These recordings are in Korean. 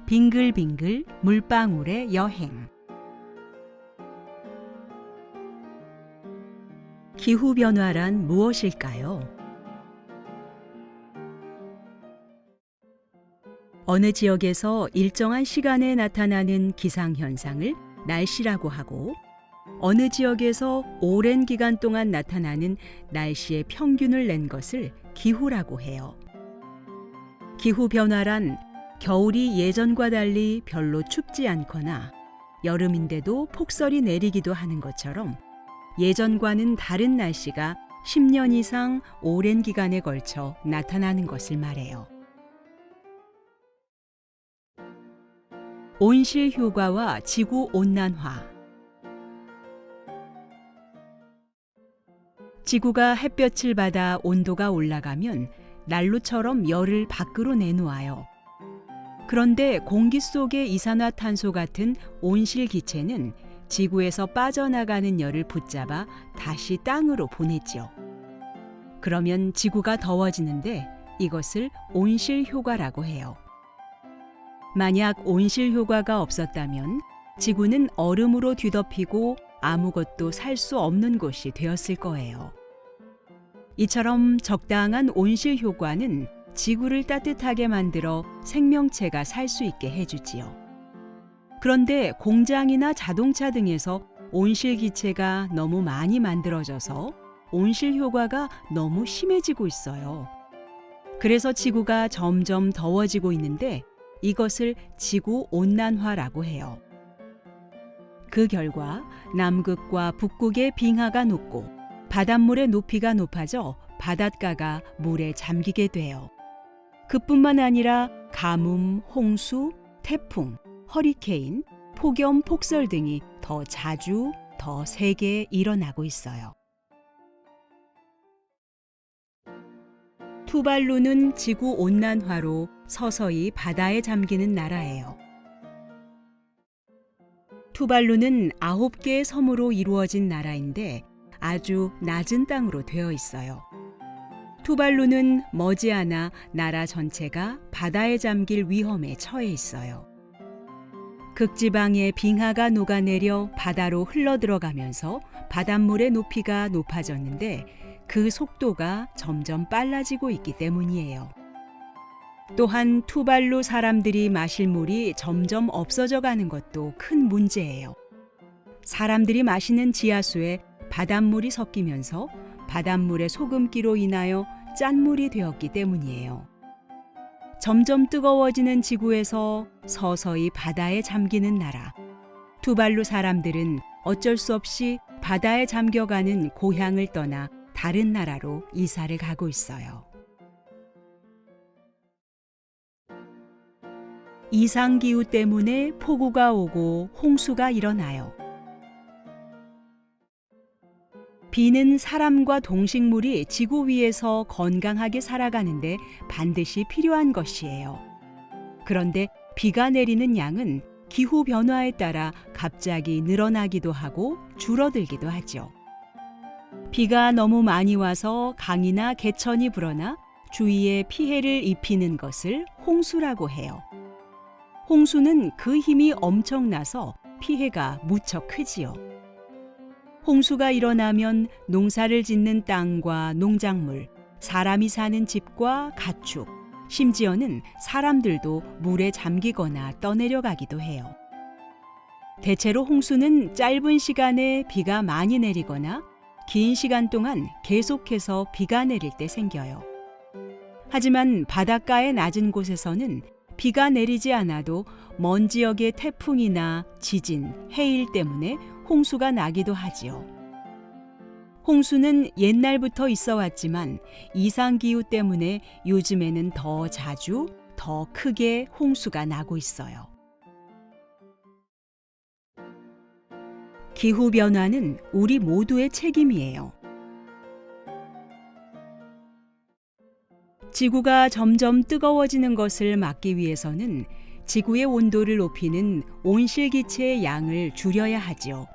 빙글빙글 물방울의 여행. 기후변화란 무엇일까요? 어느 지역에서 일정한 시간에 나타나는 기상현상을 날씨라고 하고, 어느 지역에서 오랜 기간 동안 나타나는 날씨의 평균을 낸 것을 기후라고 해요. 기후변화란 겨울이 예전과 달리 별로 춥지 않거나 여름인데도 폭설이 내리기도 하는 것처럼 예전과는 다른 날씨가 10년 이상 오랜 기간에 걸쳐 나타나는 것을 말해요. 온실 효과와 지구 온난화. 지구가 햇볕을 받아 온도가 올라가면 난로처럼 열을 밖으로 내놓아요. 그런데 공기 속의 이산화탄소 같은 온실 기체는 지구에서 빠져나가는 열을 붙잡아 다시 땅으로 보내죠. 그러면 지구가 더워지는데 이것을 온실 효과라고 해요. 만약 온실 효과가 없었다면 지구는 얼음으로 뒤덮이고 아무것도 살 수 없는 곳이 되었을 거예요. 이처럼 적당한 온실 효과는 지구를 따뜻하게 만들어 생명체가 살 수 있게 해주지요. 그런데 공장이나 자동차 등에서 온실 기체가 너무 많이 만들어져서 온실 효과가 너무 심해지고 있어요. 그래서 지구가 점점 더워지고 있는데 이것을 지구 온난화라고 해요. 그 결과 남극과 북극의 빙하가 녹고 바닷물의 높이가 높아져 바닷가가 물에 잠기게 돼요. 그뿐만 아니라 가뭄, 홍수, 태풍, 허리케인, 폭염, 폭설 등이 더 자주, 더 세게 일어나고 있어요. 투발루는 지구 온난화로 서서히 바다에 잠기는 나라예요. 투발루는 9개의 섬으로 이루어진 나라인데 아주 낮은 땅으로 되어 있어요. 투발루는 머지않아 나라 전체가 바다에 잠길 위험에 처해 있어요. 극지방의 빙하가 녹아내려 바다로 흘러들어가면서 바닷물의 높이가 높아졌는데 그 속도가 점점 빨라지고 있기 때문이에요. 또한 투발루 사람들이 마실 물이 점점 없어져 가는 것도 큰 문제예요. 사람들이 마시는 지하수에 바닷물이 섞이면서 바닷물의 소금기로 인하여 짠물이 되었기 때문이에요. 점점 뜨거워지는 지구에서 서서히 바다에 잠기는 나라. 투발루 사람들은 어쩔 수 없이 바다에 잠겨가는 고향을 떠나 다른 나라로 이사를 가고 있어요. 이상기후 때문에 폭우가 오고 홍수가 일어나요. 비는 사람과 동식물이 지구 위에서 건강하게 살아가는데 반드시 필요한 것이에요. 그런데 비가 내리는 양은 기후 변화에 따라 갑자기 늘어나기도 하고 줄어들기도 하죠. 비가 너무 많이 와서 강이나 개천이 불어나 주위에 피해를 입히는 것을 홍수라고 해요. 홍수는 그 힘이 엄청나서 피해가 무척 크지요. 홍수가 일어나면 농사를 짓는 땅과 농작물, 사람이 사는 집과 가축, 심지어는 사람들도 물에 잠기거나 떠내려가기도 해요. 대체로 홍수는 짧은 시간에 비가 많이 내리거나 긴 시간 동안 계속해서 비가 내릴 때 생겨요. 하지만 바닷가의 낮은 곳에서는 비가 내리지 않아도 먼 지역의 태풍이나 지진, 해일 때문에 홍수가 나기도 하지요. 홍수는 옛날부터 있어 왔지만 이상기후 때문에 요즘에는 더 자주, 더 크게 홍수가 나고 있어요. 기후변화는 우리 모두의 책임이에요. 지구가 점점 뜨거워지는 것을 막기 위해서는 지구의 온도를 높이는 온실기체의 양을 줄여야 하지요.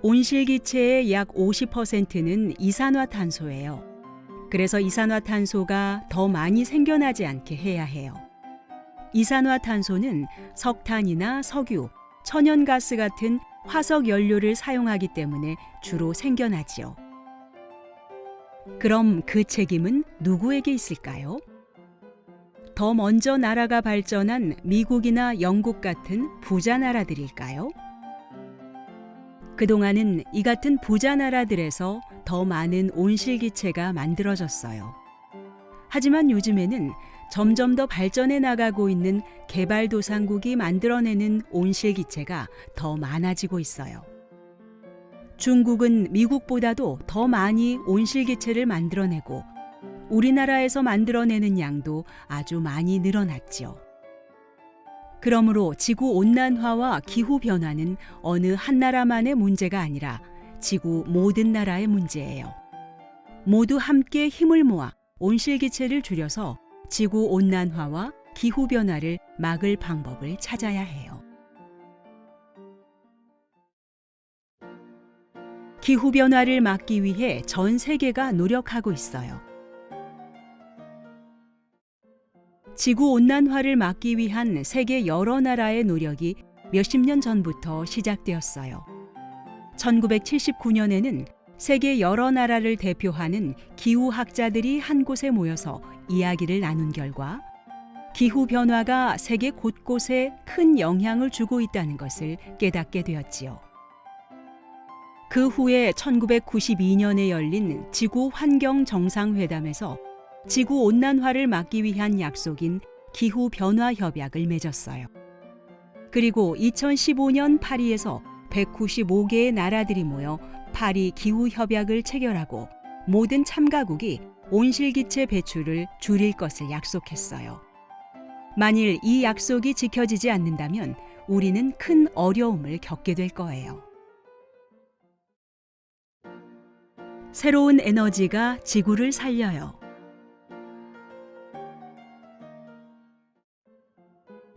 온실기체의 약 50%는 이산화탄소예요. 그래서 이산화탄소가 더 많이 생겨나지 않게 해야 해요. 이산화탄소는 석탄이나 석유, 천연가스 같은 화석 연료를 사용하기 때문에 주로 생겨나지요. 그럼 그 책임은 누구에게 있을까요? 더 먼저 나라가 발전한 미국이나 영국 같은 부자 나라들일까요? 그동안은 이 같은 부자 나라들에서 더 많은 온실기체가 만들어졌어요. 하지만 요즘에는 점점 더 발전해 나가고 있는 개발도상국이 만들어내는 온실기체가 더 많아지고 있어요. 중국은 미국보다도 더 많이 온실기체를 만들어내고 우리나라에서 만들어내는 양도 아주 많이 늘어났지요. 그러므로 지구온난화와 기후변화는 어느 한 나라만의 문제가 아니라 지구 모든 나라의 문제예요. 모두 함께 힘을 모아 온실기체를 줄여서 지구온난화와 기후변화를 막을 방법을 찾아야 해요. 기후변화를 막기 위해 전 세계가 노력하고 있어요. 지구온난화를 막기 위한 세계 여러 나라의 노력이 몇십 년 전부터 시작되었어요. 1979년에는 세계 여러 나라를 대표하는 기후학자들이 한 곳에 모여서 이야기를 나눈 결과 기후변화가 세계 곳곳에 큰 영향을 주고 있다는 것을 깨닫게 되었지요. 그 후에 1992년에 열린 지구환경정상회담에서 지구온난화를 막기 위한 약속인 기후변화협약을 맺었어요. 그리고 2015년 파리에서 195개의 나라들이 모여 파리 기후협약을 체결하고 모든 참가국이 온실기체 배출을 줄일 것을 약속했어요. 만일 이 약속이 지켜지지 않는다면 우리는 큰 어려움을 겪게 될 거예요. 새로운 에너지가 지구를 살려요.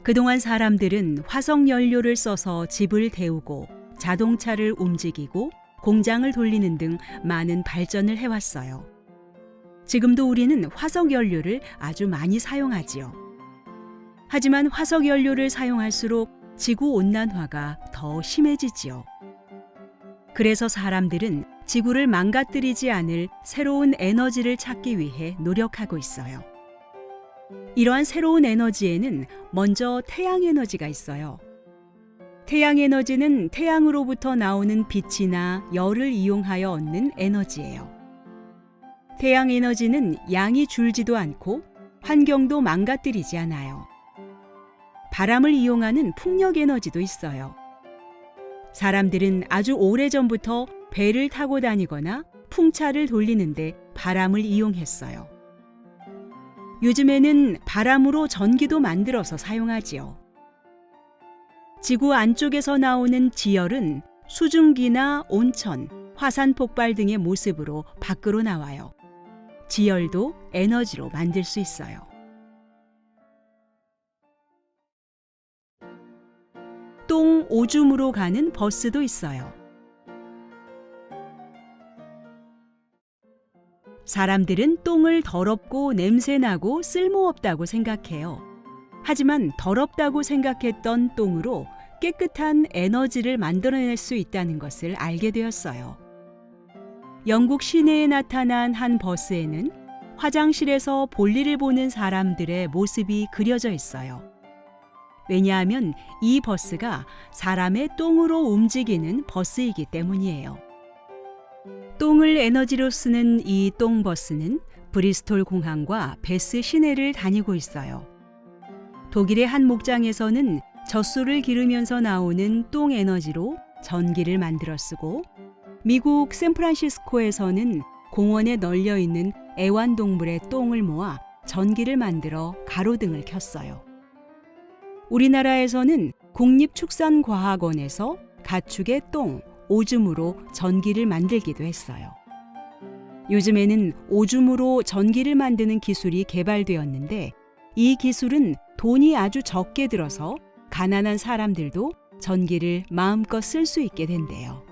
그동안 사람들은 화석 연료를 써서 집을 데우고 자동차를 움직이고 공장을 돌리는 등 많은 발전을 해왔어요. 지금도 우리는 화석 연료를 아주 많이 사용하지요. 하지만 화석 연료를 사용할수록 지구온난화가 더 심해지지요. 그래서 사람들은 지구를 망가뜨리지 않을 새로운 에너지를 찾기 위해 노력하고 있어요. 이러한 새로운 에너지에는 먼저 태양에너지가 있어요. 태양에너지는 태양으로부터 나오는 빛이나 열을 이용하여 얻는 에너지예요. 태양에너지는 양이 줄지도 않고 환경도 망가뜨리지 않아요. 바람을 이용하는 풍력에너지도 있어요. 사람들은 아주 오래전부터 배를 타고 다니거나 풍차를 돌리는데 바람을 이용했어요. 요즘에는 바람으로 전기도 만들어서 사용하지요. 지구 안쪽에서 나오는 지열은 수증기나 온천, 화산 폭발 등의 모습으로 밖으로 나와요. 지열도 에너지로 만들 수 있어요. 똥 오줌으로 가는 버스도 있어요. 사람들은 똥을 더럽고 냄새나고 쓸모없다고 생각해요. 하지만 더럽다고 생각했던 똥으로 깨끗한 에너지를 만들어낼 수 있다는 것을 알게 되었어요. 영국 시내에 나타난 한 버스에는 화장실에서 볼일을 보는 사람들의 모습이 그려져 있어요. 왜냐하면 이 버스가 사람의 똥으로 움직이는 버스이기 때문이에요. 똥을 에너지로 쓰는 이 똥버스는 브리스톨 공항과 베스 시내를 다니고 있어요. 독일의 한 목장에서는 젖소를 기르면서 나오는 똥 에너지로 전기를 만들어 쓰고, 미국 샌프란시스코에서는 공원에 널려 있는 애완동물의 똥을 모아 전기를 만들어 가로등을 켰어요. 우리나라에서는 국립축산과학원에서 가축의 똥, 오줌으로 전기를 만들기도 했어요. 요즘에는 오줌으로 전기를 만드는 기술이 개발되었는데, 이 기술은 돈이 아주 적게 들어서 가난한 사람들도 전기를 마음껏 쓸 수 있게 된대요.